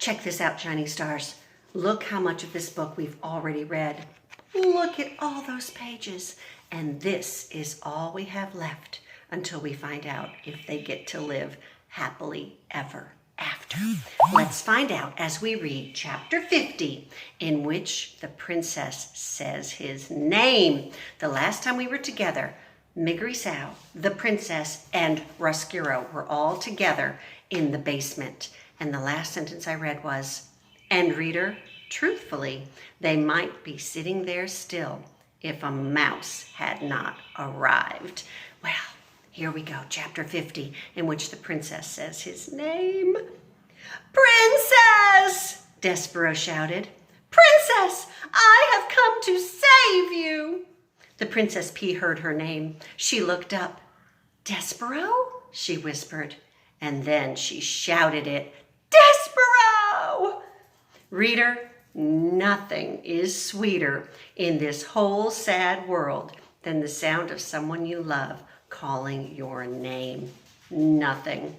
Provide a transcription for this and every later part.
Check this out, Shining Stars. Look how much of this book we've already read. Look at all those pages. And this is all we have left until we find out if they get to live happily ever after. Let's find out as we read chapter 50, in which the princess says his name. The last time we were together, Miggery Sow, the princess, and Ruskiro were all together in the basement. And the last sentence I read was, and reader, truthfully, they might be sitting there still if a mouse had not arrived. Well, here we go, chapter 50, in which the princess says his name. Princess! Despero shouted. Princess, I have come to save you. The Princess P heard her name. She looked up. Despero? She whispered, and then she shouted it. Despero! Reader, nothing is sweeter in this whole sad world than the sound of someone you love calling your name. Nothing.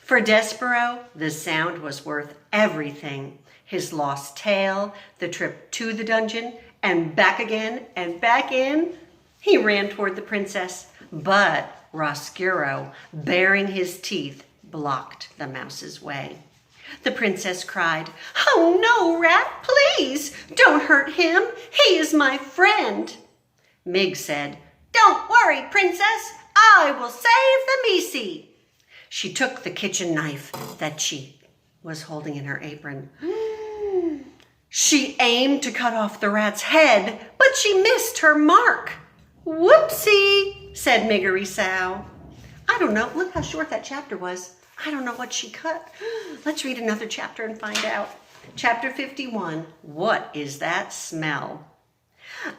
For Despero, the sound was worth everything. His lost tail, the trip to the dungeon, and back again and back in. He ran toward the princess, but Ruskiro, baring his teeth, blocked the mouse's way. The princess cried, Oh no, Rat, please, don't hurt him. He is my friend. Mig said, Don't worry, princess. I will save the Misi. She took the kitchen knife that she was holding in her apron. She aimed to cut off the rat's head, but she missed her mark. Whoopsie, said Miggery Sow. I don't know. Look how short that chapter was. I don't know what she cut. Let's read another chapter and find out. Chapter 51, What is that smell?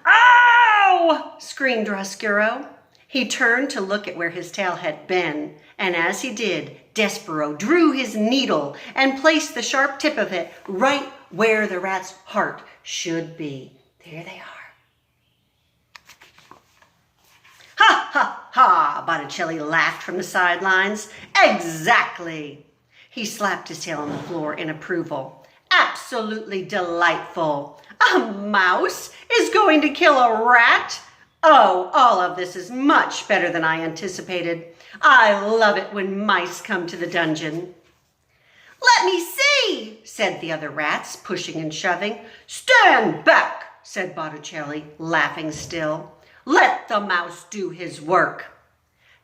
Ow! Screamed Ruskiro. He turned to look at where his tail had been, and as he did, Despero drew his needle and placed the sharp tip of it right where the rat's heart should be. There they are. Ha, ha, ha, Botticelli laughed from the sidelines. Exactly. He slapped his tail on the floor in approval. Absolutely delightful. A mouse is going to kill a rat? Oh, all of this is much better than I anticipated. I love it when mice come to the dungeon. Let me see, said the other rats, pushing and shoving. Stand back, said Botticelli, laughing still. Let the mouse do his work.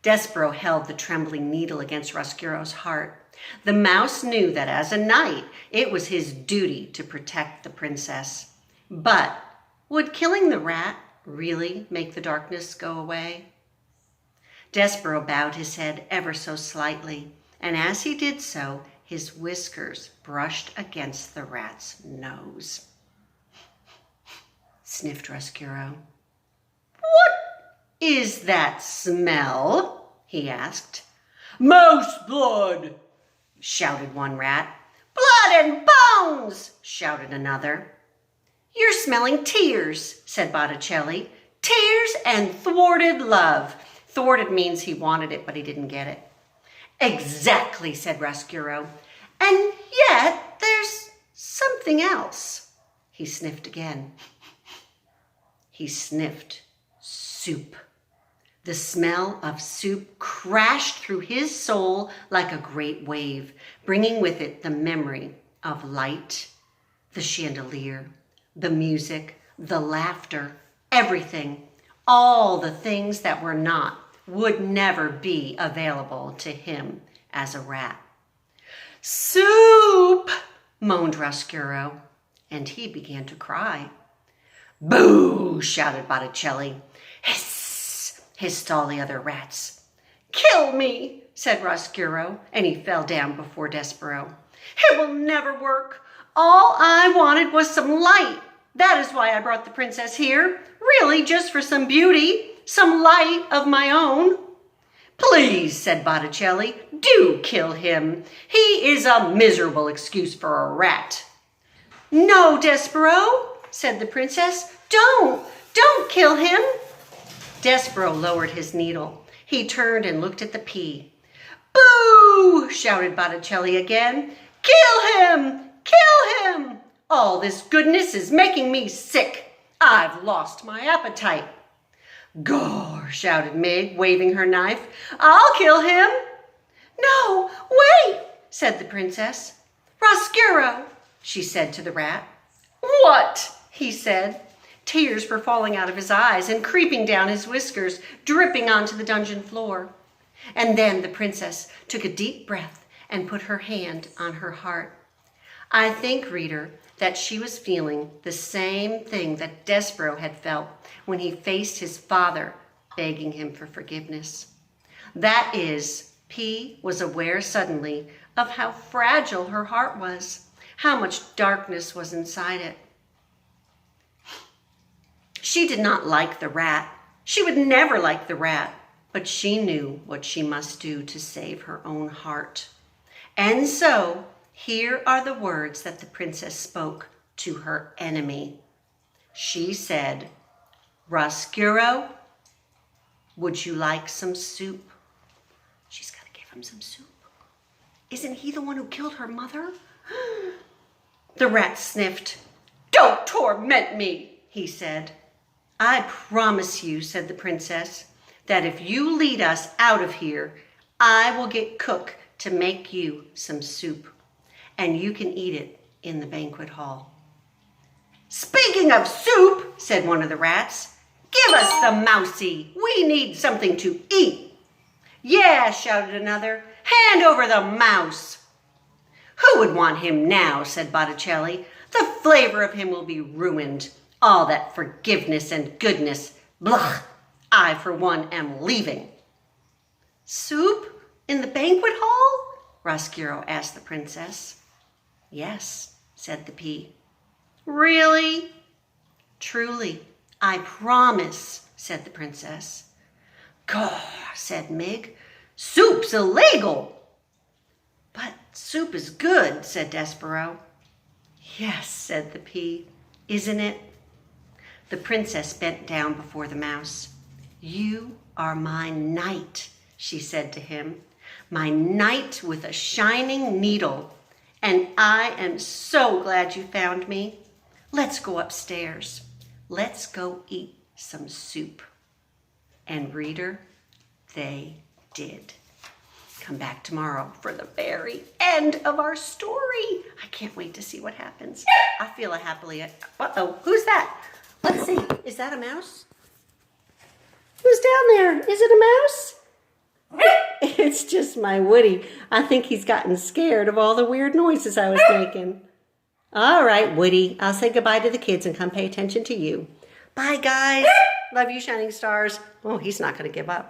Despero held the trembling needle against Ruskiro's heart. The mouse knew that as a knight, it was his duty to protect the princess. But would killing the rat really make the darkness go away? Despero bowed his head ever so slightly, and as he did so, his whiskers brushed against the rat's nose. Sniffed Ruskiro. What is that smell? He asked. Mouse blood, shouted one rat. Blood and bones, shouted another. You're smelling tears, said Botticelli. Tears and thwarted love. Thwarted means he wanted it, but he didn't get it. Exactly, said Ruskiro. And yet there's something else. He sniffed again. He sniffed soup. The smell of soup crashed through his soul like a great wave, bringing with it the memory of light, the chandelier, the music, the laughter, everything, all the things that were not, would never be available to him as a rat. Soup, moaned Ruskiro, and he began to cry. Boo, shouted Botticelli. Hiss, hissed all the other rats. Kill me, said Ruskiro, and he fell down before Despero. It will never work. All I wanted was some light. That is why I brought the princess here, really just for some beauty, some light of my own. Please, said Botticelli, do kill him. He is a miserable excuse for a rat. No, Despero, said the princess. Don't kill him. Despero lowered his needle. He turned and looked at the pea. Boo, shouted Botticelli again. Kill him! Kill All this goodness is making me sick. I've lost my appetite. Gore, shouted Mig, waving her knife. I'll kill him. No, wait, said the princess. Roscuro, she said to the rat. What? He said. Tears were falling out of his eyes and creeping down his whiskers, dripping onto the dungeon floor. And then the princess took a deep breath and put her hand on her heart. I think, reader, that she was feeling the same thing that Despero had felt when he faced his father, begging him for forgiveness. That is, P was aware suddenly of how fragile her heart was, how much darkness was inside it. She did not like the rat. She would never like the rat, but she knew what she must do to save her own heart. And so, here are the words that the princess spoke to her enemy. She said, Roscuro, would you like some soup? She's got to give him some soup. Isn't he the one who killed her mother? The rat sniffed. Don't torment me, he said. I promise you, said the princess, that if you lead us out of here, I will get cook to make you some soup, and you can eat it in the banquet hall. Speaking of soup, said one of the rats, give us the mousie. We need something to eat. Yeah, shouted another, hand over the mouse. Who would want him now, said Botticelli. The flavor of him will be ruined. All that forgiveness and goodness. Blah! I, for one, am leaving. Soup in the banquet hall? Roscuro asked the princess. Yes, said the pea. Really? Truly, I promise, said the princess. Gah, said Mig. Soup's illegal. But soup is good, said Despero. Yes, said the pea. Isn't it? The princess bent down before the mouse. You are my knight, she said to him. My knight with a shining needle. And I am so glad you found me. Let's go upstairs. Let's go eat some soup. And reader, they did. Come back tomorrow for the very end of our story. I can't wait to see what happens. I feel a happily... Uh-oh, who's that? Let's see. Is that a mouse? Who's down there? Is it a mouse? It's just my Woody. I think he's gotten scared of all the weird noises I was making. All right, Woody. I'll say goodbye to the kids and come pay attention to you. Bye, guys. Love you, shining stars. Oh, he's not going to give up.